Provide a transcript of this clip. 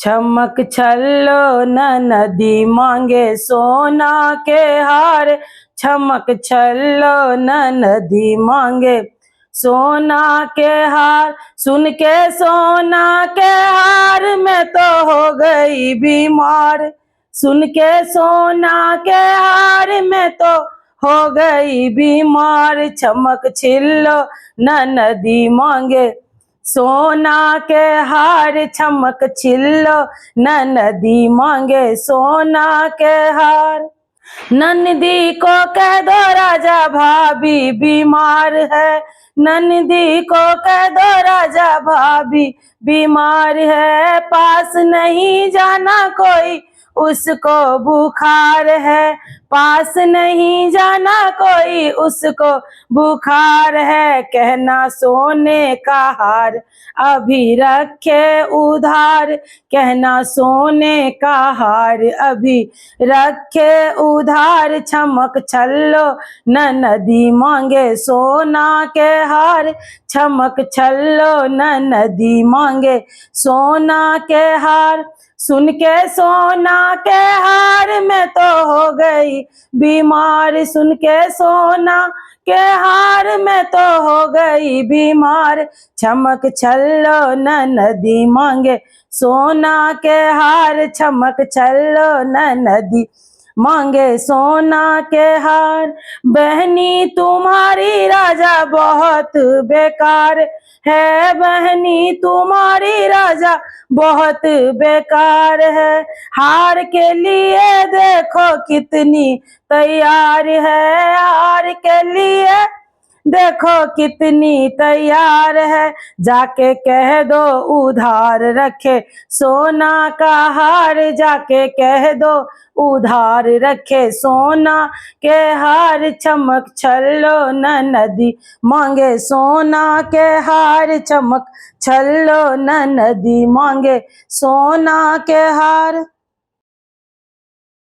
छमक छल्लो न नदी मांगे सोना के हार। छमक छल्लो न नदी मांगे सोना के हार। सुन के सोना के हार मैं तो हो गई बीमार। सुन के सोना के हार मैं तो हो गई बीमार। चमक छिल्लो न नदी मांगे सोना के हार। चमक छिल्लो न नदी मांगे सोना के हार। नंदी को कह दो राजा भाभी बीमार है। नंदी को कह दो राजा भाभी बीमार है। पास नहीं जाना कोई उसको बुखार है। पास नहीं जाना कोई उसको बुखार है। कहना सोने का हार अभी रखे उधार। कहना सोने का हार अभी रखे उधार। चमक छल्लो न नदी मांगे सोना के हार। चमक छल्लो न नदी मांगे सोना के हार। सुन के सोना के हार मैं तो हो गई बीमार। सुन के सोना के हार मैं तो हो गई बीमार। चमक छल्लो न नदी मांगे सोना के हार। चमक छल्लो न नदी मांगे सोना के हार। बहनी तुम्हारी राजा बहुत बेकार है। बहनी तुम्हारी राजा बहुत बेकार है। हार के लिए देखो कितनी तैयार है। हार के लिए देखो कितनी तैयार है। जाके कह दो उधार रखे सोना का हार। जाके कह दो उधार रखे सोना के हार। चमक छल्लो न नदी मांगे सोना के हार। चमक छल्लो न नदी मांगे सोना के हार।